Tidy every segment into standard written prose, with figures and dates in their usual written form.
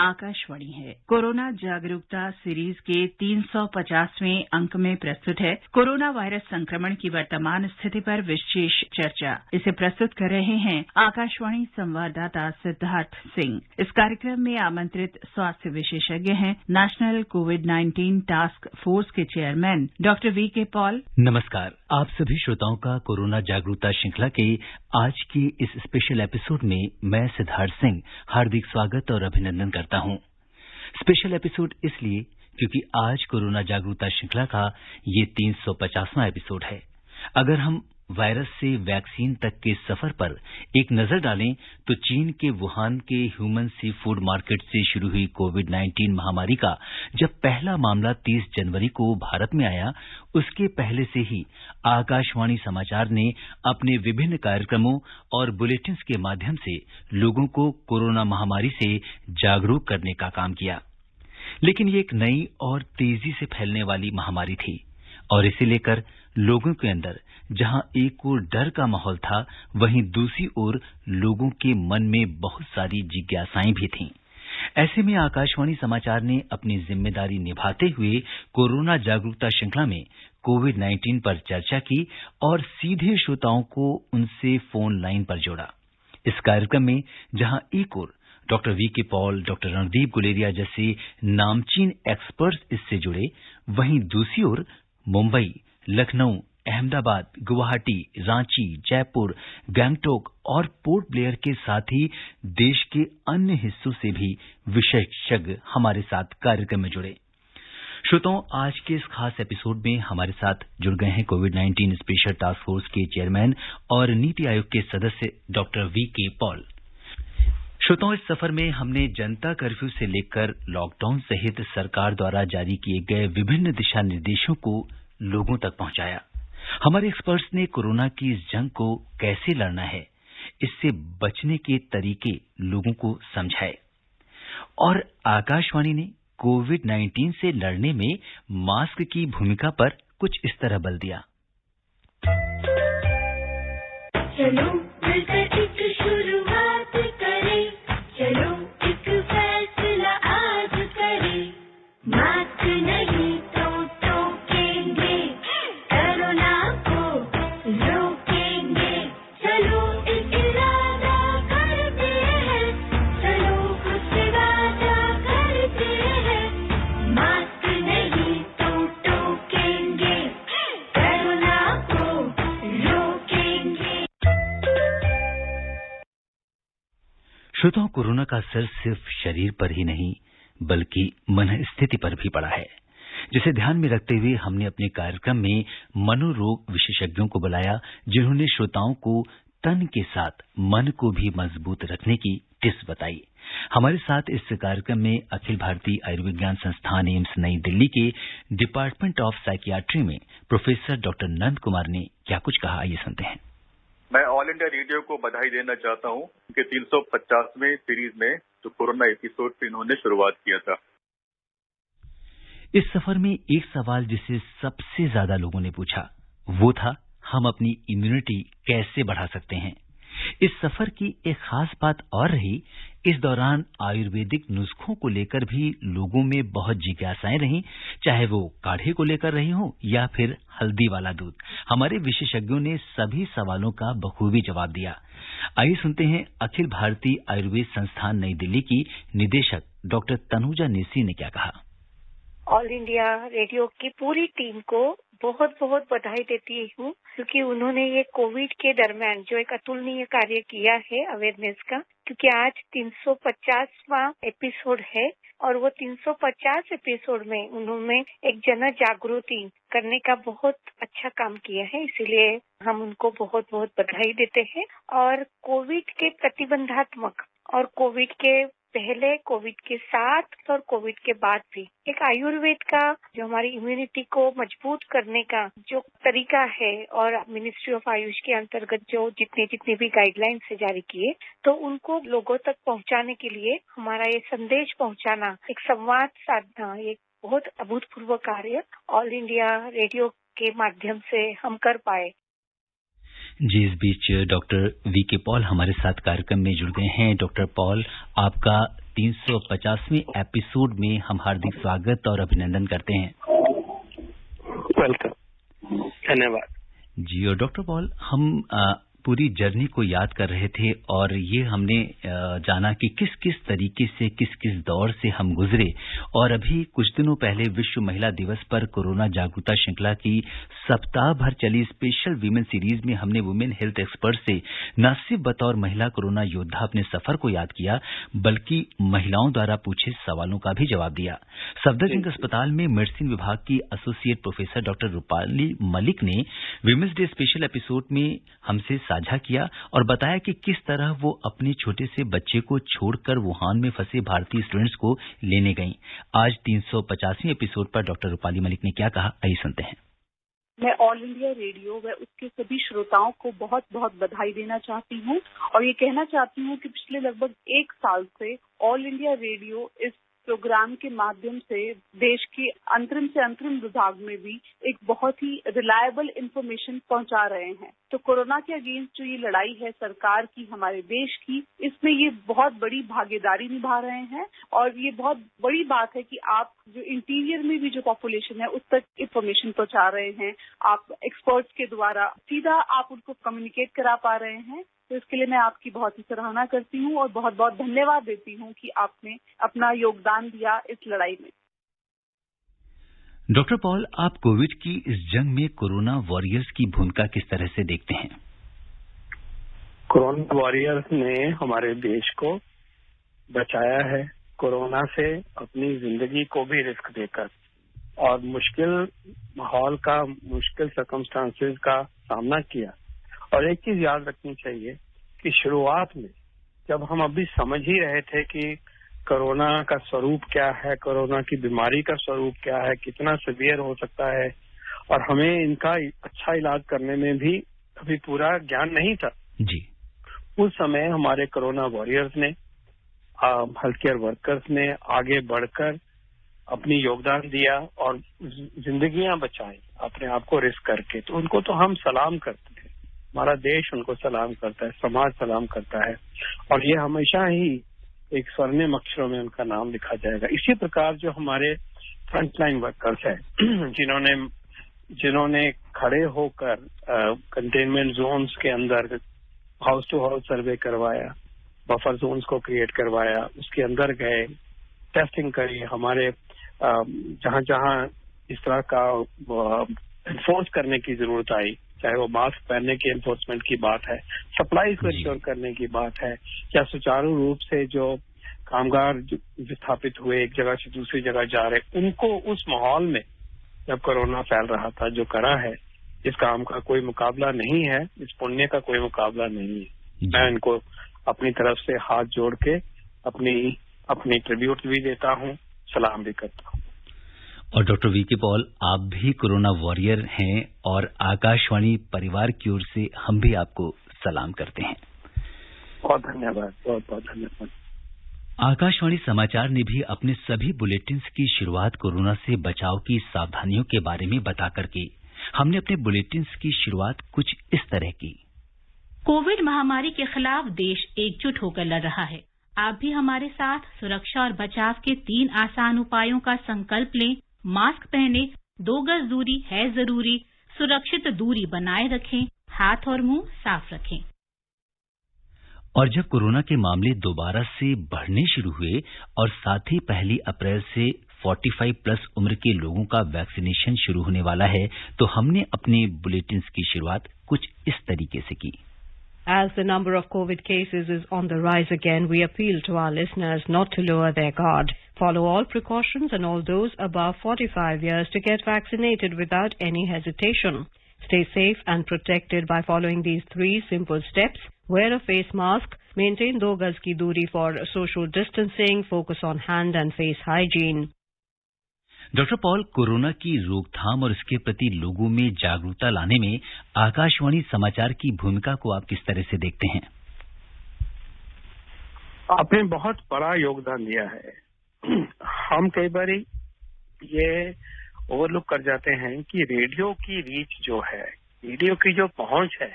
आकाशवाणी है। कोरोना जागरूकता सीरीज के 350वें अंक में प्रस्तुत है कोरोना वायरस संक्रमण की वर्तमान स्थिति पर विशेष चर्चा। इसे प्रस्तुत कर रहे हैं आकाशवाणी संवाददाता सिद्धार्थ सिंह। इस कार्यक्रम में आमंत्रित स्वास्थ्य विशेषज्ञ हैं नेशनल कोविड-19 टास्क फोर्स के चेयरमैन डॉक्टर वीके पॉल। नमस्कार, आप सभी श्रोताओं का कोरोना जागरूकता श्रृंखला के आज की इस स्पेशल एपिसोड में मैं सिद्धार्थ सिंह हार्दिक स्वागत और अभिनंदन करता हूं। स्पेशल एपिसोड इसलिए क्योंकि आज कोरोना जागरूकता श्रृंखला का ये 350वां एपिसोड है। अगर हम वायरस से वैक्सीन तक के सफर पर एक नजर डालें तो चीन के वुहान के ह्यूमन सी फूड मार्केट से शुरू हुई कोविड-19 महामारी का जब पहला मामला 30 जनवरी को भारत में आया, उसके पहले से ही आकाशवाणी समाचार ने अपने विभिन्न कार्यक्रमों और बुलेटिन्स के माध्यम से लोगों को कोरोना महामारी से जागरूक करने का काम किया। लेकिन ये एक नई और तेजी से फैलने वाली महामारी थी और इसे लेकर लोगों के अंदर जहां एक ओर डर का माहौल था, वहीं दूसरी ओर लोगों के मन में बहुत सारी जिज्ञासाएं भी थीं। ऐसे में आकाशवाणी समाचार ने अपनी जिम्मेदारी निभाते हुए कोरोना जागरूकता श्रृंखला में कोविड-19 पर चर्चा की और सीधे श्रोताओं को उनसे फोन लाइन पर जोड़ा। इस कार्यक्रम में जहां एक ओर doctor VK Paul, doctor Randeep Guleria जैसे नामचीन एक्सपर्ट्स इससे जुड़े, वहीं दूसरी ओर मुंबई, लखनऊ, अहमदाबाद, गुवाहाटी, रांची, जयपुर, गंगटोक और पोर्ट ब्लेयर के साथ ही देश के अन्य हिस्सों से भी विशेषज्ञ हमारे साथ कार्यक्रम में जुड़े। श्रोताओं, आज के इस खास एपिसोड में हमारे साथ जुड़ गए हैं कोविड-19 स्पेशल टास्क फोर्स के चेयरमैन और नीति आयोग के सदस्य डॉक्टर वीके पॉल। श्रोताओं, इस सफर में हमने जनता कर्फ्यू से लेकर लॉकडाउन सहित सरकार द्वारा जारी किए गए विभिन्न दिशा निर्देशों को लोगों तक पहुंचाया। हमारे एक्सपर्ट्स ने कोरोना की इस जंग को कैसे लड़ना है, इससे बचने के तरीके लोगों को समझाए और आकाशवाणी ने कोविड-19 से लड़ने में मास्क की भूमिका पर कुछ इस तरह बल दिया। चलो मिलकर एक शुरुआत करें, चलो एक फैसला आज करें, मास्क नहीं तो टोकेंगे, कोरोना को रोकेंगे, चलो एक इरादा करते हैं, चलो कुछ वादा करते हैं, मास्क नहीं तो टोकेंगे, कोरोना को रोकेंगे। श्रोताओं, कोरोना का असर सिर्फ शरीर पर ही नहीं बल्कि मन स्थिति पर भी पड़ा है, जिसे ध्यान में रखते हुए हमने अपने कार्यक्रम में मनोरोग विशेषज्ञों को बुलाया, जिन्होंने श्रोताओं को तन के साथ मन को भी मजबूत रखने की टिप्स बताई। हमारे साथ इस कार्यक्रम में अखिल भारतीय आयुर्विज्ञान संस्थान एम्स नई दिल्ली के डिपार्टमेंट ऑफ साइकियाट्री में प्रोफेसर डॉक्टर नंद कुमार ने क्या कुछ कहा, आइए सुनते हैं। मैं ऑल इंडिया रेडियो को बधाई देना चाहता हूं कि 350वें सीरीज में जो कोरोना एपिसोड से इन्होंने शुरुआत किया था। इस सफर में एक सवाल जिसे सबसे ज्यादा लोगों ने पूछा वो था, हम अपनी इम्यूनिटी कैसे बढ़ा सकते हैं। इस सफर की एक खास बात और रही, इस दौरान आयुर्वेदिक नुस्खों को लेकर भी लोगों में बहुत जिज्ञासाएं रहीं, चाहे वो काढ़े को लेकर रही हो या फिर हल्दी वाला दूध। हमारे विशेषज्ञों ने सभी सवालों का बखूबी जवाब दिया। आइए सुनते हैं अखिल भारतीय आयुर्वेद संस्थान नई दिल्ली की निदेशक डॉक्टर तनुजा नेसी ने क्या कहा। ऑल इंडिया रेडियो की पूरी टीम को बहुत बहुत बधाई देती हूँ, क्योंकि उन्होंने ये कोविड के दरमियान जो एक अतुलनीय कार्य किया है अवेयरनेस का, क्योंकि आज 350वां एपिसोड है और वो 350 एपिसोड में उन्होंने एक जन जागृति करने का बहुत अच्छा काम किया है। इसीलिए हम उनको बहुत बहुत बधाई देते हैं। और कोविड के प्रतिबंधात्मक और कोविड के पहले, कोविड के साथ और कोविड के बाद भी एक आयुर्वेद का जो हमारी इम्यूनिटी को मजबूत करने का जो तरीका है और मिनिस्ट्री ऑफ आयुष के अंतर्गत जो जितने भी गाइडलाइंस से जारी किए, तो उनको लोगों तक पहुंचाने के लिए हमारा ये संदेश पहुंचाना, एक संवाद साधना, एक बहुत अभूतपूर्व कार्य ऑल इंडिया रेडियो के माध्यम से हम कर पाए। जी, इस बीच डॉक्टर वीके पॉल हमारे साथ कार्यक्रम में जुड़ गए हैं। डॉक्टर पॉल, आपका 350वें एपिसोड में हम हार्दिक स्वागत और अभिनंदन करते हैं। वेलकम, धन्यवाद जी। और डॉक्टर पॉल, हम पूरी जर्नी को याद कर रहे थे और ये हमने जाना कि किस किस तरीके से, किस किस दौर से हम गुजरे। और अभी कुछ दिनों पहले विश्व महिला दिवस पर कोरोना जागरूकता श्रृंखला की सप्ताह भर चली स्पेशल वीमेन सीरीज में हमने वुमेन हेल्थ एक्सपर्ट से न सिर्फ बतौर महिला कोरोना योद्धा अपने सफर को याद किया, बल्कि महिलाओं द्वारा पूछे सवालों का भी जवाब दिया। सफदरजंग अस्पताल में मेडिसिन विभाग की associate professor doctor Rupali Malik ने वीमेंस डे स्पेशल एपिसोड में हमसे साझा किया और बताया कि किस तरह वो अपने छोटे से बच्चे को छोड़कर वुहान में फंसे भारतीय स्टूडेंट्स को लेने गईं। आज 350वें एपिसोड पर डॉक्टर रूपाली मलिक ने क्या कहा, आइए सुनते हैं। मैं ऑल इंडिया रेडियो व उसके सभी श्रोताओं को बहुत बहुत बधाई देना चाहती हूँ और ये कहना चाहती हूँ कि पिछले लगभग 1 साल से ऑल इंडिया रेडियो इस प्रोग्राम के माध्यम से देश के अंतरिम से अंतरिम विभाग में भी एक बहुत ही रिलायबल इंफॉर्मेशन पहुंचा रहे हैं। तो कोरोना के अगेंस्ट जो ये लड़ाई है सरकार की, हमारे देश की, इसमें ये बहुत बड़ी भागीदारी निभा रहे हैं और ये बहुत बड़ी बात है कि आप जो इंटीरियर में भी जो पॉपुलेशन है उस तक इंफॉर्मेशन पहुंचा रहे हैं। आप एक्सपर्ट्स के द्वारा सीधा आप उनको कम्युनिकेट करा पा रहे हैं। तो इसके लिए मैं आपकी बहुत ही सराहना करती हूँ और बहुत बहुत धन्यवाद देती हूँ कि आपने अपना योगदान दिया इस लड़ाई में। डॉक्टर पॉल, आप कोविड की इस जंग में कोरोना वॉरियर्स की भूमिका किस तरह से देखते हैं? कोरोना वॉरियर्स ने हमारे देश को बचाया है कोरोना से, अपनी जिंदगी को भी रिस्क देकर, और मुश्किल माहौल का, मुश्किल सर्कमस्टांसेस का सामना किया। और एक चीज याद रखनी चाहिए कि शुरुआत में जब हम अभी समझ ही रहे थे कि कोरोना का स्वरूप क्या है, कोरोना की बीमारी का स्वरूप क्या है, कितना सीवियर हो सकता है, और हमें इनका अच्छा इलाज करने में भी अभी पूरा ज्ञान नहीं था जी। उस समय हमारे कोरोना वॉरियर्स ने, हेल्थ केयर वर्कर्स ने आगे बढ़कर अपनी योगदान दिया और जिंदगियां बचाई अपने आप को रिस्क करके। तो उनको तो हम सलाम करते हैं, हमारा देश उनको सलाम करता है, समाज सलाम करता है, और ये हमेशा ही एक स्वर्णिम अक्षरों में उनका नाम लिखा जाएगा। इसी प्रकार जो हमारे फ्रंटलाइन वर्कर्स हैं जिन्होंने खड़े होकर कंटेनमेंट जोन्स के अंदर हाउस टू हाउस सर्वे करवाया, बफर जोन्स को क्रिएट करवाया, उसके अंदर गए, टेस्टिंग करी, हमारे जहां जहां इस तरह का एनफोर्स करने की जरूरत आई, चाहे वो मास्क पहनने की एनफोर्समेंट की बात है, सप्लाई को इंश्योर करने की बात है, या सुचारू रूप से जो कामगार विस्थापित हुए एक जगह से दूसरी जगह जा रहे, उनको उस माहौल में जब कोरोना फैल रहा था जो करा है, इस काम का कोई मुकाबला नहीं है, इस पुण्य का कोई मुकाबला नहीं है। मैं इनको अपनी तरफ से हाथ जोड़ के अपनी ट्रिब्यूट भी देता हूँ, सलाम भी करता हूँ। और डॉक्टर वीके पॉल, आप भी कोरोना वॉरियर हैं और आकाशवाणी परिवार की ओर से हम भी आपको सलाम करते हैं। बहुत धन्यवाद, बहुत बहुत धन्यवाद। आकाशवाणी समाचार ने भी अपने सभी बुलेटिन्स की शुरुआत कोरोना से बचाव की सावधानियों के बारे में बताकर की। हमने अपने बुलेटिन्स की शुरुआत कुछ इस तरह की। कोविड महामारी के खिलाफ देश एकजुट होकर लड़ रहा है। आप भी हमारे साथ सुरक्षा और बचाव के 3 आसान उपायों का संकल्प लें। मास्क पहने, 2 गज दूरी है जरूरी, सुरक्षित दूरी बनाए रखें, हाथ और मुंह साफ रखें। और जब कोरोना के मामले दोबारा से बढ़ने शुरू हुए और साथ ही 1 अप्रैल से 45 प्लस उम्र के लोगों का वैक्सीनेशन शुरू होने वाला है, तो हमने अपने बुलेटिन्स की शुरुआत कुछ इस तरीके से की। As the number of COVID cases is on the rise again, we appeal to our listeners not to lower their guard. Follow all precautions and all those above 45 years to get vaccinated without any hesitation. Stay safe and protected by following these 3 simple steps. Wear a face mask, maintain 2 gaz ki duri for social distancing, focus on hand and face hygiene. Doctor Paul, corona की रोकथाम और इसके प्रति लोगों में जागरूकता लाने में आकाशवाणी समाचार की भूमिका को आप किस तरह से देखते हैं? आपने बहुत बड़ा योगदान दिया है। हम कई बार ये ओवरलुक कर जाते हैं कि रेडियो की रीच जो है, रेडियो की जो पहुंच है,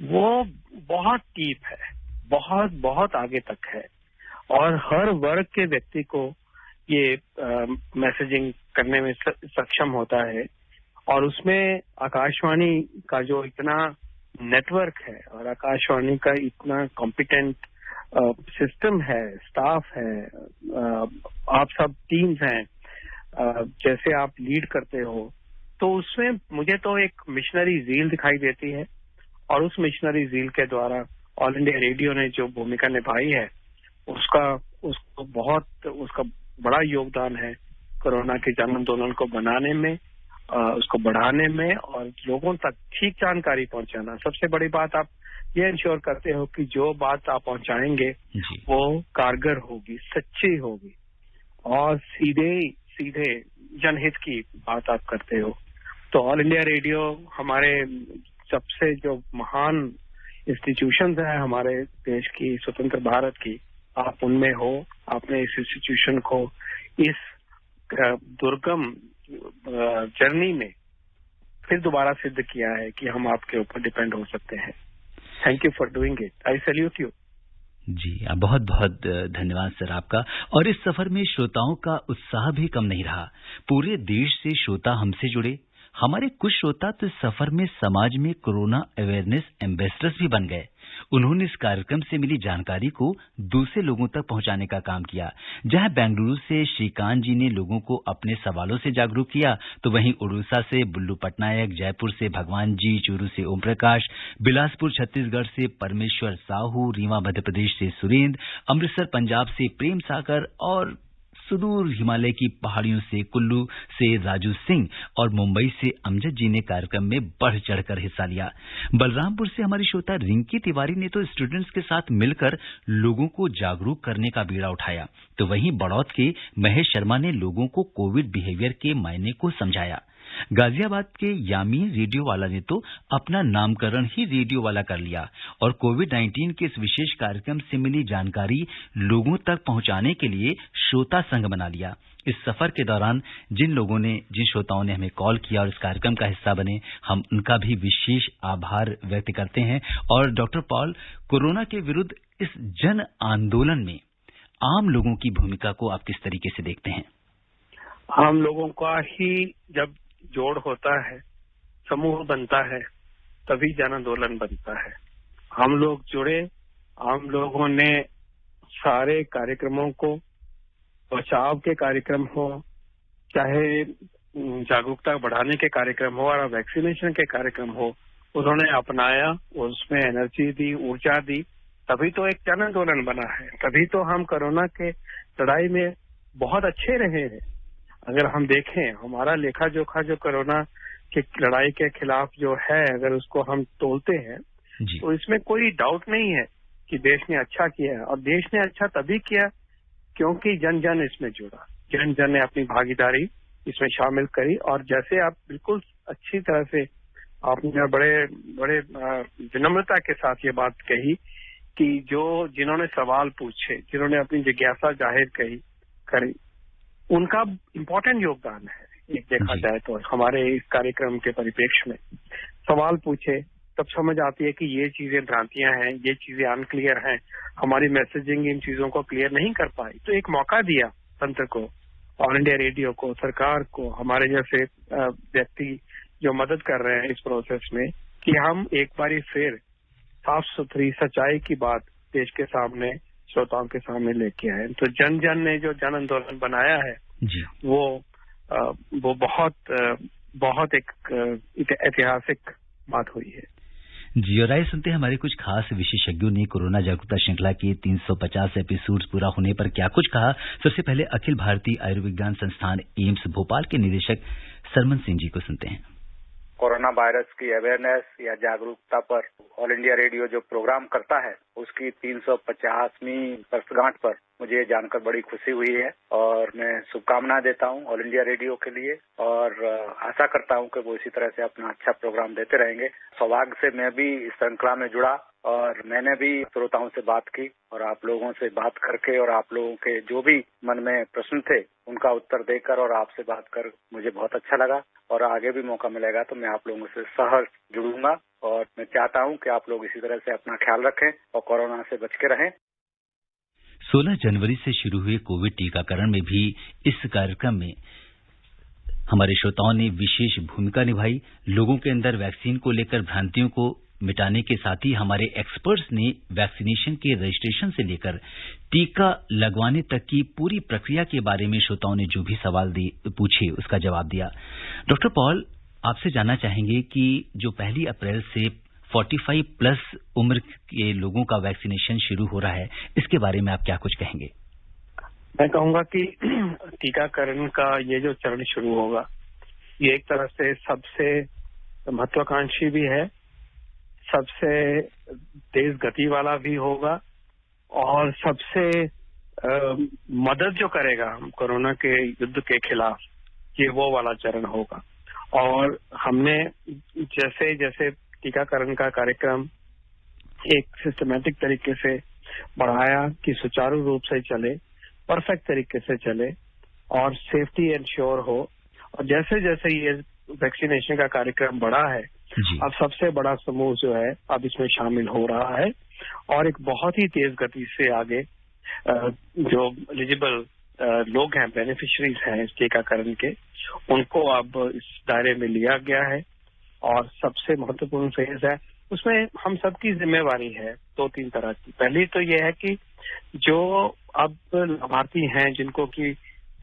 वो बहुत डीप है, बहुत बहुत आगे तक है, और हर वर्ग के व्यक्ति को ये मैसेजिंग करने में सक्षम होता है। और उसमें आकाशवाणी का जो इतना नेटवर्क है और आकाशवाणी का इतना कॉम्पिटेंट सिस्टम है, स्टाफ है, आप सब टीम्स हैं, जैसे आप लीड करते हो, तो उसमें मुझे तो एक मिशनरी ज़ील दिखाई देती है। और उस मिशनरी ज़ील के द्वारा ऑल इंडिया रेडियो ने जो भूमिका निभाई है उसका बड़ा योगदान है कोरोना के जन आंदोलन को बनाने में, उसको बढ़ाने में और लोगों तक ठीक जानकारी पहुंचाना। सबसे बड़ी बात, आप ये इंश्योर करते हो कि जो बात आप पहुंचाएंगे वो कारगर होगी, सच्ची होगी और सीधे जनहित की बात आप करते हो। तो ऑल इंडिया रेडियो हमारे सबसे जो महान इंस्टीट्यूशंस हैं हमारे देश की, स्वतंत्र भारत की, आप उनमें हो। आपने इस इंस्टीट्यूशन को इस दुर्गम जर्नी में फिर दोबारा सिद्ध किया है कि हम आपके ऊपर डिपेंड हो सकते हैं। Thank you for doing it. I salute you. जी, बहुत बहुत धन्यवाद सर आपका। और इस सफर में श्रोताओं का उत्साह भी कम नहीं रहा। पूरे देश से श्रोता हमसे जुड़े। हमारे कुछ श्रोता तो इस सफर में समाज में कोरोना अवेयरनेस एम्बेसडर्स भी बन गए। उन्होंने इस कार्यक्रम से मिली जानकारी को दूसरे लोगों तक पहुंचाने का काम किया। जहां बेंगलुरु से श्रीकांत जी ने लोगों को अपने सवालों से जागरूक किया, तो वहीं उड़ीसा से बुल्लू पटनायक, जयपुर से भगवान जी, चूरू से ओम प्रकाश, बिलासपुर छत्तीसगढ़ से परमेश्वर साहू, रीवा मध्य प्रदेश से सुरेंद्र, अमृतसर पंजाब से प्रेम सागर और सुदूर हिमालय की पहाड़ियों से कुल्लू से राजू सिंह और मुंबई से अमजद जी ने कार्यक्रम में बढ़ चढ़कर हिस्सा लिया। बलरामपुर से हमारी श्रोता रिंकी तिवारी ने तो स्टूडेंट्स के साथ मिलकर लोगों को जागरूक करने का बीड़ा उठाया। तो वहीं बड़ौद के महेश शर्मा ने लोगों को कोविड बिहेवियर के मायने को समझाया। गाजियाबाद के यामीन रेडियो वाला ने तो अपना नामकरण ही रेडियो वाला कर लिया और कोविड-19 के इस विशेष कार्यक्रम से मिली जानकारी लोगों तक पहुंचाने के लिए श्रोता संघ बना लिया। इस सफर के दौरान जिन श्रोताओं ने हमें कॉल किया और इस कार्यक्रम का हिस्सा बने, हम उनका भी विशेष आभार व्यक्त करते हैं। और डॉक्टर पॉल, कोरोना के विरुद्ध इस जन आंदोलन में आम लोगों की भूमिका को आप किस तरीके से देखते हैं? आम लोगों का ही जब जोड़ होता है, समूह बनता है, तभी जन आंदोलन बनता है। हम लोग जुड़े, आम लोगों ने सारे कार्यक्रमों को, बचाव के कार्यक्रम हो, चाहे जागरूकता बढ़ाने के कार्यक्रम हो और वैक्सीनेशन के कार्यक्रम हो, उन्होंने अपनाया, उसमें एनर्जी दी, ऊर्जा दी, तभी तो एक जन आंदोलन बना है। तभी तो हम कोरोना के लड़ाई में बहुत अच्छे रहे हैं। अगर हम देखें हमारा लेखा जोखा जो कोरोना की लड़ाई के खिलाफ जो है, अगर उसको हम तोलते हैं तो इसमें कोई डाउट नहीं है कि देश ने अच्छा किया है। और देश ने अच्छा तभी किया क्योंकि जन जन इसमें जुड़ा, जन जन ने अपनी भागीदारी इसमें शामिल करी। और जैसे आप बिल्कुल अच्छी तरह से आपने बड़े विनम्रता के साथ ये बात कही कि जिन्होंने सवाल पूछे, जिन्होंने अपनी जिज्ञासा जाहिर करी, उनका इम्पोर्टेंट योगदान है। एक देखा जाए तो हमारे इस कार्यक्रम के परिप्रेक्ष्य में सवाल पूछे, तब समझ आती है कि ये चीजें भ्रांतियां हैं, ये चीजें अनक्लियर हैं, हमारी मैसेजिंग इन चीजों को क्लियर नहीं कर पाई। तो एक मौका दिया तंत्र को, ऑल इंडिया रेडियो को, सरकार को, हमारे जैसे व्यक्ति जो मदद कर रहे हैं इस प्रोसेस में, कि हम एक बारी फिर साफ सुथरी सच्चाई की बात देश के सामने, श्रोताओं के सामने लेके आए। तो जन जन ने जो जन आंदोलन बनाया है वो बहुत एक ऐतिहासिक बात हुई है। जी, और आइए सुनते हैं हमारे कुछ खास विशेषज्ञों ने कोरोना जागरूकता श्रृंखला के 350 एपिसोड पूरा होने पर क्या कुछ कहा। सबसे पहले अखिल भारतीय आयुर्विज्ञान संस्थान एम्स भोपाल के निदेशक सरमन सिंह जी को सुनते हैं। कोरोना वायरस की अवेयरनेस या जागरूकता पर ऑल इंडिया रेडियो जो प्रोग्राम करता है, उसकी 350वीं वर्षगांठ पर मुझे जानकर बड़ी खुशी हुई है और मैं शुभकामनाएं देता हूं ऑल इंडिया रेडियो के लिए और आशा करता हूं कि वो इसी तरह से अपना अच्छा प्रोग्राम देते रहेंगे। सौभाग्य से मैं भी इस श्रृंखला में जुड़ा और मैंने भी श्रोताओं से बात की और आप लोगों से बात करके और आप लोगों के जो भी मन में प्रश्न थे उनका उत्तर देकर और आपसे बात कर मुझे बहुत अच्छा लगा। और आगे भी मौका मिलेगा तो मैं आप लोगों से सहर्ष जुड़ूंगा और मैं चाहता हूं कि आप लोग इसी तरह से अपना ख्याल रखें और कोरोना से बच के रहें। 16 जनवरी से शुरू हुए कोविड टीकाकरण में भी इस कार्यक्रम में हमारे श्रोताओं ने विशेष भूमिका निभाई। लोगों के अंदर वैक्सीन को लेकर भ्रांतियों को मिटाने के साथ ही हमारे एक्सपर्ट्स ने वैक्सीनेशन के रजिस्ट्रेशन से लेकर टीका लगवाने तक की पूरी प्रक्रिया के बारे में श्रोताओं ने जो भी सवाल पूछे उसका जवाब दिया। डॉक्टर पॉल, आपसे जानना चाहेंगे कि जो 1 अप्रैल से 45 प्लस उम्र के लोगों का वैक्सीनेशन शुरू हो रहा है, इसके बारे में आप क्या कुछ कहेंगे? मैं कहूंगा कि टीकाकरण का ये जो चरण शुरू होगा, ये एक तरह से सबसे महत्वाकांक्षी भी है, सबसे तेज गति वाला भी होगा और सबसे मदद जो करेगा हम कोरोना के युद्ध के खिलाफ, ये वो वाला चरण होगा। और हमने जैसे जैसे टीकाकरण का कार्यक्रम एक सिस्टमैटिक तरीके से बढ़ाया कि सुचारू रूप से चले, परफेक्ट तरीके से चले और सेफ्टी एंश्योर हो, और जैसे जैसे ये वैक्सीनेशन का कार्यक्रम बढ़ा है, अब सबसे बड़ा समूह जो है अब इसमें शामिल हो रहा है और एक बहुत ही तेज गति से आगे जो एलिजिबल लोग हैं, बेनिफिशरीज हैं इस टीकाकरण के, उनको अब इस दायरे में लिया गया है। और सबसे महत्वपूर्ण फेज है, उसमें हम सबकी जिम्मेवारी है 2-3 तरह की। पहली तो ये है कि जो अब लाभार्थी हैं जिनको कि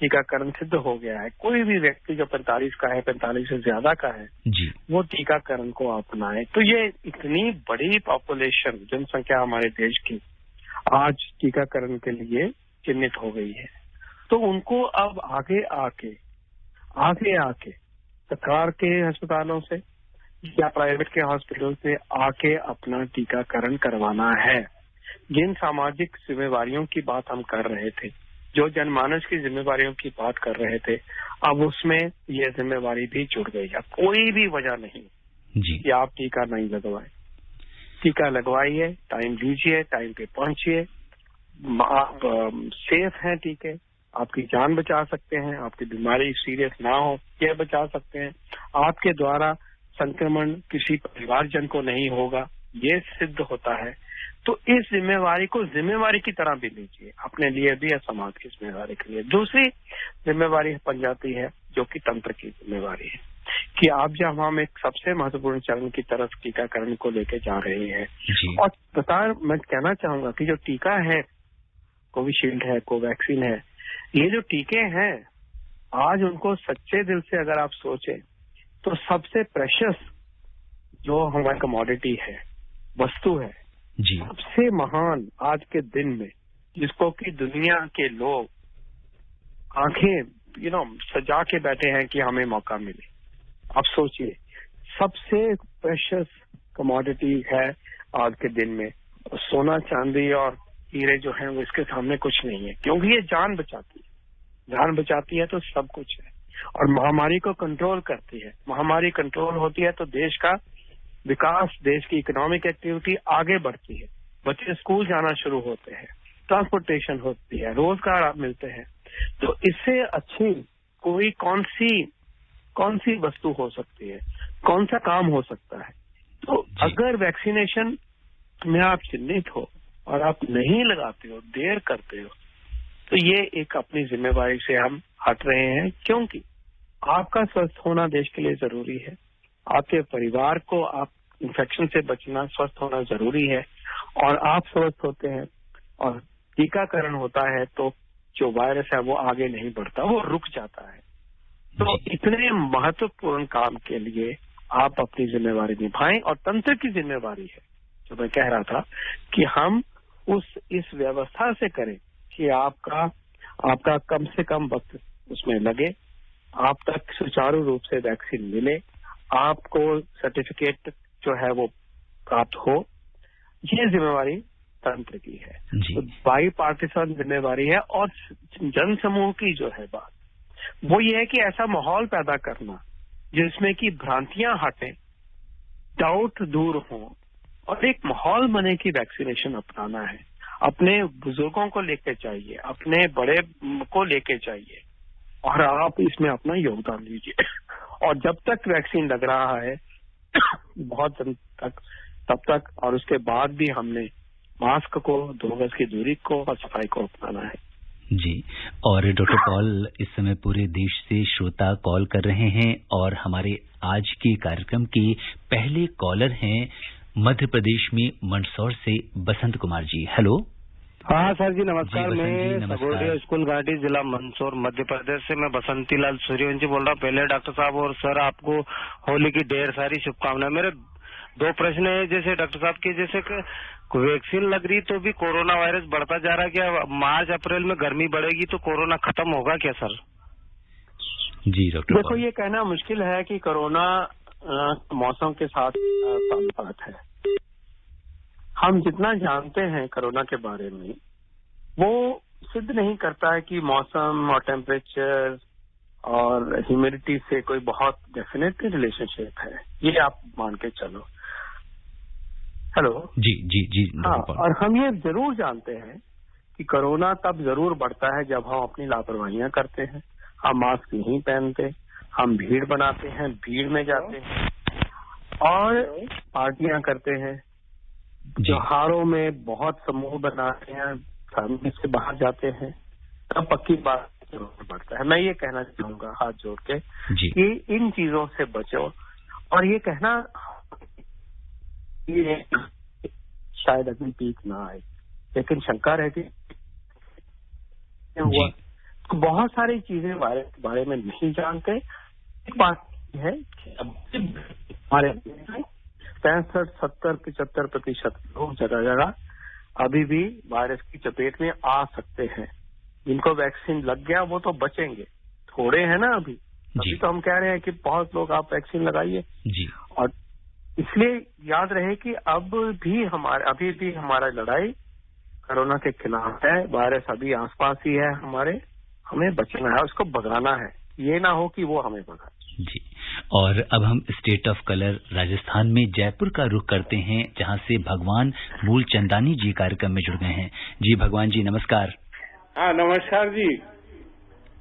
टीकाकरण सिद्ध हो गया है, कोई भी व्यक्ति जो 45 का है, 45 से ज्यादा का है जी, वो टीकाकरण को अपनाए। तो ये इतनी बड़ी पॉपुलेशन, जनसंख्या हमारे देश की आज टीकाकरण के लिए चिन्हित हो गई है, तो उनको अब आगे आके सरकार के अस्पतालों से या प्राइवेट के हॉस्पिटल से आके अपना टीकाकरण करवाना है। जिन सामाजिक जिम्मेवारियों की बात हम कर रहे थे, जो जनमानस की जिम्मेवारियों की बात कर रहे थे, अब उसमें ये जिम्मेवारी भी जुड़ गई है। कोई भी वजह नहीं जी कि आप टीका नहीं लगवाए। टीका लगवाइए, टाइम लीजिए, टाइम पे पहुंचिए। आप सेफ हैं टीके, आपकी जान बचा सकते हैं, आपकी बीमारी सीरियस ना हो यह बचा सकते हैं, आपके द्वारा संक्रमण किसी परिवारजन को नहीं होगा, ये सिद्ध होता है। तो इस जिम्मेवारी को जिम्मेवारी की तरह भी लीजिए, अपने लिए भी या समाज की जिम्मेवारी के लिए। दूसरी जिम्मेवारी बन जाती है जो कि तंत्र की जिम्मेवारी है कि आप जब हम एक सबसे महत्वपूर्ण चरण की तरफ टीकाकरण को लेके जा रहे हैं, और मैं कहना चाहूंगा कि जो टीका है, कोविशील्ड है, कोवैक्सीन है, ये जो टीके हैं आज उनको सच्चे दिल से अगर आप सोचें तो सबसे प्रेशियस जो हमारी कमोडिटी है, वस्तु है जी, सबसे महान आज के दिन में, जिसको कि दुनिया के लोग आंखें सजा के बैठे हैं कि हमें मौका मिले। आप सोचिए, सबसे प्रेशियस कमोडिटी है आज के दिन में। सोना चांदी और हीरे जो हैं वो इसके सामने कुछ नहीं है, क्योंकि ये जान बचाती है तो सब कुछ है। और महामारी को कंट्रोल करती है। महामारी कंट्रोल होती है तो देश का विकास, देश की इकोनॉमिक एक्टिविटी आगे बढ़ती है, बच्चे स्कूल जाना शुरू होते हैं, ट्रांसपोर्टेशन होती है, रोजगार मिलते हैं। तो इससे अच्छी कोई कौन सी वस्तु हो सकती है, कौन सा काम हो सकता है। तो अगर वैक्सीनेशन में आप चिन्हित हो और आप नहीं लगाते हो, देर करते हो, तो ये एक अपनी जिम्मेवारी से हम हट रहे हैं, क्योंकि आपका स्वस्थ होना देश के लिए जरूरी है। आपके परिवार को आप इन्फेक्शन से बचना, स्वस्थ होना जरूरी है। और आप स्वस्थ होते हैं और टीकाकरण होता है तो जो वायरस है वो आगे नहीं बढ़ता, वो रुक जाता है। तो इतने महत्वपूर्ण काम के लिए आप अपनी जिम्मेवारी निभाएं। और तंत्र की जिम्मेवारी है, जो मैं कह रहा था, कि हम इस व्यवस्था से करें कि आपका कम से कम वक्त उसमें लगे, आप तक सुचारू रूप से वैक्सीन मिले, आपको सर्टिफिकेट जो है वो प्राप्त हो। ये जिम्मेवारी तंत्र की है, तो बाई पार्टिसन जिम्मेवारी है। और जन समूह की जो है बात, वो ये है कि ऐसा माहौल पैदा करना जिसमें कि भ्रांतियां हटें, डाउट दूर हो और एक माहौल बने कि वैक्सीनेशन अपनाना है। अपने बुजुर्गों को लेके चाहिए, अपने बड़े को लेके चाहिए, और आप इसमें अपना योगदान दीजिए। और जब तक वैक्सीन लग रहा है बहुत दिन तक, तब तक और उसके बाद भी हमने मास्क को, 2 गज की दूरी को और सफाई को अपनाना है। जी। और डॉक्टर पॉल, इस समय पूरे देश से श्रोता कॉल कर रहे हैं और हमारे आज के कार्यक्रम के पहले कॉलर हैं मध्य प्रदेश में मंदसौर से बसंत कुमार जी। हेलो। हाँ सर जी, नमस्कार। जी, मैं नमस्कार। सगोड़िया स्कूल घाटी, जिला मंदसौर, मध्य प्रदेश से मैं बसंतीलाल सूर्यवंशी बोल रहा हूँ। पहले डॉक्टर साहब और सर, आपको होली की ढेर सारी शुभकामनाएं। मेरे 2 प्रश्न है, जैसे डॉक्टर साहब की, जैसे कि वैक्सीन लग रही तो भी कोरोना वायरस बढ़ता जा रहा है, क्या मार्च अप्रैल में गर्मी बढ़ेगी तो कोरोना खत्म होगा क्या सर? जी डॉक्टर देखो, ये कहना मुश्किल है कि कोरोना मौसम के साथ ताल्लुकात है। हम जितना जानते हैं कोरोना के बारे में, वो सिद्ध नहीं करता है कि मौसम और टेम्परेचर और ह्यूमिडिटी से कोई बहुत डेफिनेट रिलेशनशिप है, ये आप मान के चलो। हेलो। जी जी जी। हाँ, और हम ये जरूर जानते हैं कि कोरोना तब जरूर बढ़ता है जब हम अपनी लापरवाहियां करते हैं, हम मास्क नहीं पहनते, हम भीड़ बनाते हैं, भीड़ में जाते हैं और पार्टियां करते हैं, त्योहारों में बहुत समूह बनाते हैं, फैमिली से बाहर जाते हैं, तब पक्की बात जरूर बढ़ता है। मैं ये कहना चाहूंगा हाथ जोड़ के कि इन चीजों से बचो। और ये कहना ये शायद अभी पीक ना आए, लेकिन शंका रहती हुआ तो बहुत सारी चीजें बारे में नहीं जानते। एक बात है कि हमारे 65, 70, 75% लोग जगह जगह अभी भी वायरस की चपेट में आ सकते हैं। जिनको वैक्सीन लग गया वो तो बचेंगे, थोड़े हैं ना अभी तो हम कह रहे हैं कि बहुत लोग आप वैक्सीन लगाइए। और इसलिए याद रहे कि अभी भी हमारा लड़ाई कोरोना के खिलाफ है। वायरस अभी आसपास ही है हमारे, हमें बचना है, उसको भगाना है, ये ना हो कि वो हमें भगाए। जी। और अब हम स्टेट ऑफ कलर राजस्थान में जयपुर का रुख करते हैं, जहां से भगवान मूलचंदानी जी कार्यक्रम में जुड़ गए हैं। जी भगवान जी, नमस्कार। हाँ नमस्कार जी।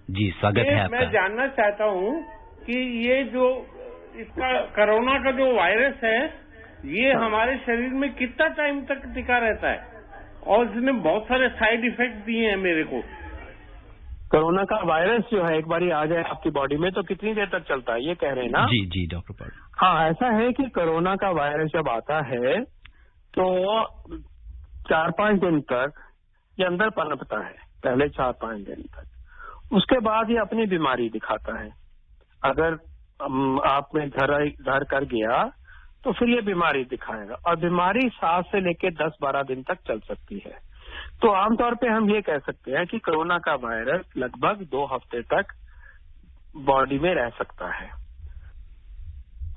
जी स्वागत है आपका। मैं जानना चाहता हूँ कि ये जो इसका कोरोना का जो वायरस है, ये हमारे शरीर में कितना टाइम तक टिका रहता है, और इसने बहुत सारे साइड इफेक्ट दिए हैं मेरे को। कोरोना का वायरस जो है एक बार आ जाए आपकी बॉडी में तो कितनी देर तक चलता है, ये कह रहे हैं ना? जी जी डॉक्टर पॉल। हाँ, ऐसा है कि कोरोना का वायरस जब आता है तो 4-5 दिन तक ये अंदर पनपता है, पहले 4-5 दिन तक। उसके बाद ये अपनी बीमारी दिखाता है। अगर आप में धर कर गया तो फिर ये बीमारी दिखाएगा, और बीमारी 7 से लेकर 10-12 दिन तक चल सकती है। तो आमतौर पे हम ये कह सकते हैं कि कोरोना का वायरस लगभग 2 हफ्ते तक बॉडी में रह सकता है,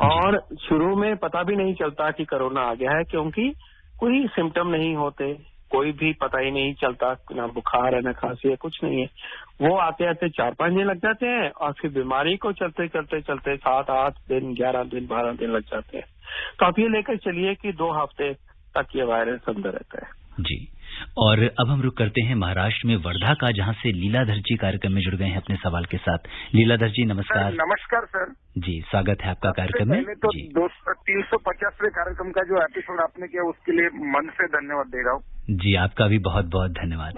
और शुरू में पता भी नहीं चलता कि कोरोना आ गया है, क्योंकि कोई सिम्टम नहीं होते, कोई भी पता ही नहीं चलता, ना बुखार है ना खांसी है, कुछ नहीं है। वो आते आते 4-5 दिन लग जाते हैं, और फिर बीमारी को चलते 7-8 दिन, 11 दिन, 12 दिन लग जाते हैं। तो आप ये लेकर चलिए कि 2 हफ्ते तक ये वायरस अंदर रहता है। जी। और अब हम रुक करते हैं महाराष्ट्र में वर्धा का, जहां से लीलाधर जी कार्यक्रम में जुड़ गए हैं अपने सवाल के साथ। लीलाधर जी नमस्कार। नमस्कार सर जी, स्वागत है आपका कार्यक्रम में। पहले तो 350वें कार्यक्रम का जो एपिसोड आपने किया उसके लिए मन से धन्यवाद दे रहा हूँ। जी, आपका भी बहुत बहुत धन्यवाद।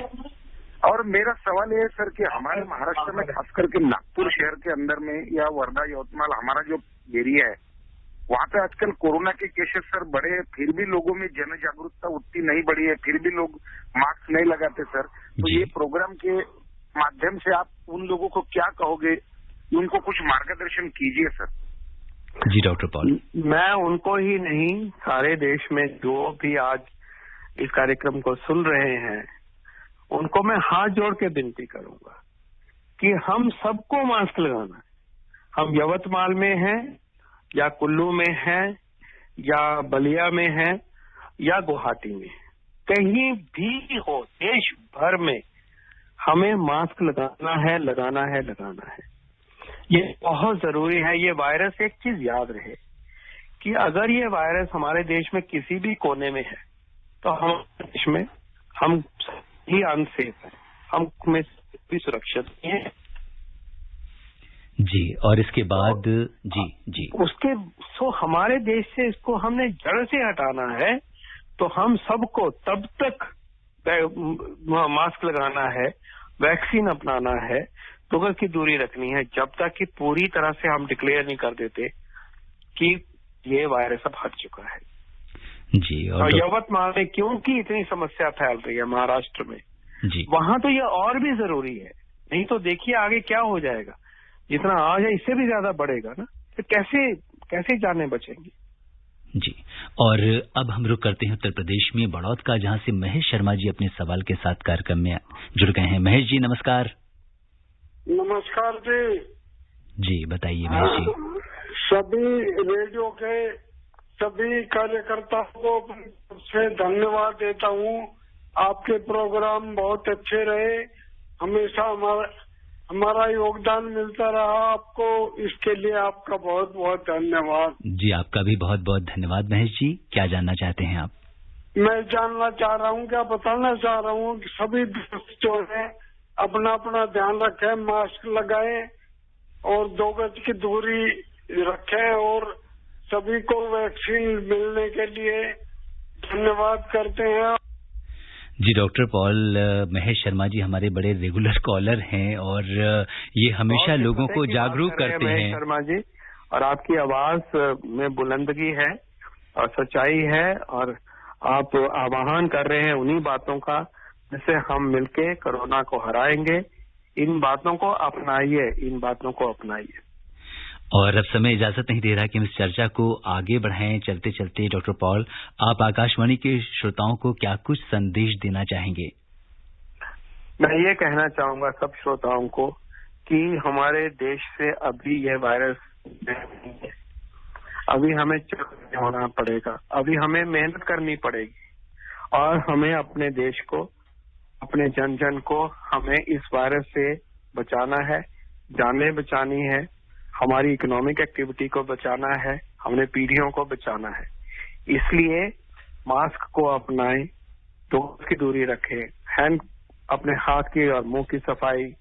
और मेरा सवाल ये है सर कि हमारे महाराष्ट्र में खास करके नागपुर शहर के अंदर में या वर्धा यवतमाल हमारा जो एरिया है, वहाँ पे आजकल कोरोना के केसेस सर बढ़े हैं, फिर भी लोगों में जन जागरूकता उतनी नहीं बढ़ी है, फिर भी लोग मास्क नहीं लगाते सर। तो ये प्रोग्राम के माध्यम से आप उन लोगों को क्या कहोगे, उनको कुछ मार्गदर्शन कीजिए सर। जी डॉक्टर पॉल। मैं उनको ही नहीं, सारे देश में जो भी आज इस कार्यक्रम को सुन रहे हैं, उनको मैं हाथ जोड़ के विनती करूंगा कि हम सबको मास्क लगाना है। हम यवतमाल में हैं या कुल्लू में है या बलिया में है या गुवाहाटी में, कहीं भी हो देश भर में, हमें मास्क लगाना है। ये बहुत जरूरी है। ये वायरस, एक चीज याद रहे कि अगर ये वायरस हमारे देश में किसी भी कोने में है तो हमारे देश में हम ही अनसेफ है, हम में भी सुरक्षित नहीं है। जी, और इसके बाद जी उसके हमारे देश से इसको हमने जड़ से हटाना है। तो हम सबको तब तक मास्क लगाना है, वैक्सीन अपनाना है, 2 गज की दूरी रखनी है, जब तक कि पूरी तरह से हम डिक्लेयर नहीं कर देते कि ये वायरस अब हट चुका है जी। और यवतमाल में क्योंकि इतनी समस्या फैल रही है महाराष्ट्र में जी, वहां तो ये और भी जरूरी है, नहीं तो देखिए आगे क्या हो जाएगा। जितना आज है इससे भी ज्यादा बढ़ेगा ना, तो कैसे जाने बचेंगी। जी। और अब हम रुक करते हैं उत्तर प्रदेश में बड़ौद का, जहां से महेश शर्मा जी अपने सवाल के साथ कार्यक्रम में जुड़ गए हैं। महेश जी नमस्कार। नमस्कार जी। जी बताइए महेश जी। सभी रेडियो के सभी कार्यकर्ताओं को से धन्यवाद देता हूँ। आपके प्रोग्राम बहुत अच्छे रहे, हमेशा हमारा योगदान मिलता रहा आपको, इसके लिए आपका बहुत बहुत धन्यवाद। जी आपका भी बहुत बहुत धन्यवाद महेश जी। क्या जानना चाहते हैं आप? मैं जानना चाह रहा हूँ, क्या बताना चाह रहा हूँ कि सभी दोस्त जो है अपना अपना ध्यान रखें, मास्क लगाएं और 2 गज की दूरी रखें और सभी को वैक्सीन मिलने के लिए धन्यवाद करते हैं। जी डॉक्टर पॉल महेश शर्मा जी हमारे बड़े रेगुलर कॉलर हैं और ये हमेशा लोगों को जागरूक करते हैं। महेश शर्मा जी, और आपकी आवाज में बुलंदगी है और सच्चाई है और आप आह्वान कर रहे हैं उन्हीं बातों का जिससे हम मिलके कोरोना को हराएंगे। इन बातों को अपनाइए, इन बातों को अपनाइए। और अब समय इजाजत नहीं दे रहा कि हम इस चर्चा को आगे बढ़ाएं। चलते चलते डॉक्टर पॉल, आप आकाशवाणी के श्रोताओं को क्या कुछ संदेश देना चाहेंगे? मैं ये कहना चाहूंगा सब श्रोताओं को कि हमारे देश से अभी यह वायरस अभी हमें चुप होना पड़ेगा, अभी हमें मेहनत करनी पड़ेगी और हमें अपने देश को, अपने जन जन को हमें इस वायरस से बचाना है, जानें बचानी है, हमारी इकोनॉमिक एक्टिविटी को बचाना है, हमने पीढ़ियों को बचाना है। इसलिए मास्क को अपनाएं, 2 गज की दूरी रखें, अपने हाथ की और मुंह की सफाई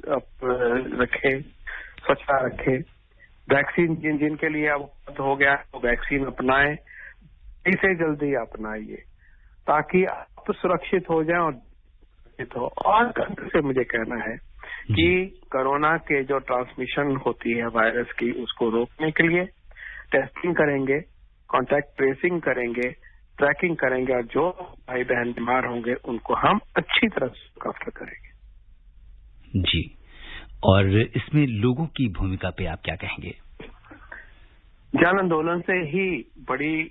रखें, स्वच्छता रखें। वैक्सीन जिनके लिए अब हो गया तो वैक्सीन अपनाएं, इसे जल्दी अपनाइए ताकि आप सुरक्षित हो जाएं और से मुझे कहना है कि कोरोना के जो ट्रांसमिशन होती है वायरस की, उसको रोकने के लिए टेस्टिंग करेंगे, कांटेक्ट ट्रेसिंग करेंगे, ट्रैकिंग करेंगे और जो भाई बहन बीमार होंगे उनको हम अच्छी तरह से कवर करेंगे। जी, और इसमें लोगों की भूमिका पे आप क्या कहेंगे? जन आंदोलन से ही बड़ी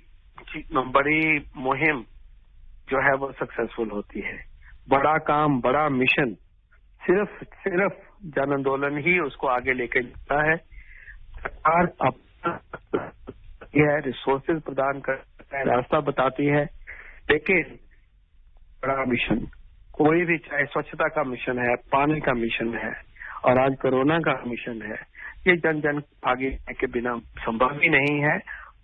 मुहिम जो है वो सक्सेसफुल होती है। बड़ा काम, बड़ा मिशन सिर्फ जन आंदोलन ही उसको आगे लेके जाता है। सरकार यह रिसोर्सेज प्रदान करता है, रास्ता बताती है, लेकिन बड़ा मिशन कोई भी, चाहे स्वच्छता का मिशन है, पानी का मिशन है और आज कोरोना का मिशन है, ये जन जन भागीदारी के बिना संभव ही नहीं है।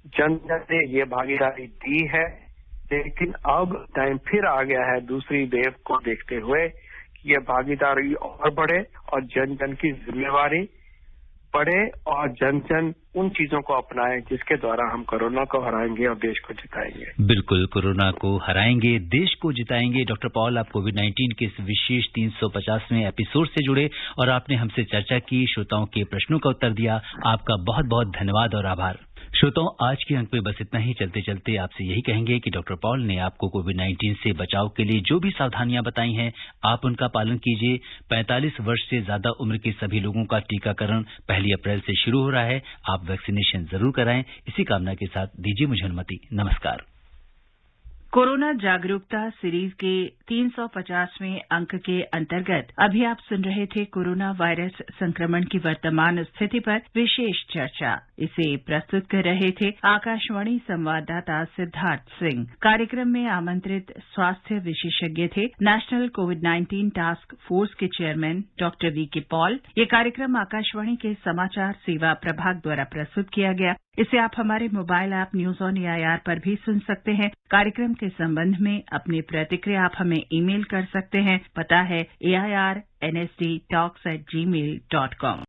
जन जन ने ये भागीदारी दी है, लेकिन अब टाइम फिर आ गया है दूसरी वेव को देखते हुए कि ये भागीदारी और बढ़े और जन जन की जिम्मेवारी बढ़े और जन जन उन चीजों को अपनाएं जिसके द्वारा हम कोरोना को हराएंगे और देश को जिताएंगे। बिल्कुल, कोरोना को हराएंगे, देश को जिताएंगे। डॉक्टर पॉल, आप कोविड-19 के इस विशेष 350वें एपिसोड से जुड़े और आपने हमसे चर्चा की, श्रोताओं के प्रश्नों का उत्तर दिया। आपका बहुत बहुत धन्यवाद और आभार। श्रोताओं, आज के अंक में बस इतना ही। चलते चलते आपसे यही कहेंगे कि डॉक्टर पॉल ने आपको कोविड-19 से बचाव के लिए जो भी सावधानियां बताई हैं, आप उनका पालन कीजिए। 45 वर्ष से ज्यादा उम्र के सभी लोगों का टीकाकरण 1 अप्रैल से शुरू हो रहा है। आप वैक्सीनेशन जरूर कराएं। इसी कामना के साथ दीजिए मुझे अनुमति। नमस्कार। कोरोना जागरूकता सीरीज के 350वें अंक के अंतर्गत अभी आप सुन रहे थे कोरोना वायरस संक्रमण की वर्तमान स्थिति पर विशेष चर्चा। इसे प्रस्तुत कर रहे थे आकाशवाणी संवाददाता सिद्धार्थ सिंह। कार्यक्रम में आमंत्रित स्वास्थ्य विशेषज्ञ थे नेशनल कोविड-19 टास्क फोर्स के चेयरमैन डॉक्टर वीके पॉल। ये कार्यक्रम आकाशवाणी के समाचार सेवा प्रभाग द्वारा प्रस्तुत किया गया। इसे आप हमारे mobile app news on AIR पर भी सुन सकते हैं। कार्यक्रम के संबंध में अपनी प्रतिक्रिया आप हमें ईमेल कर सकते हैं। पता है AIRNSDtalks@gmail.com।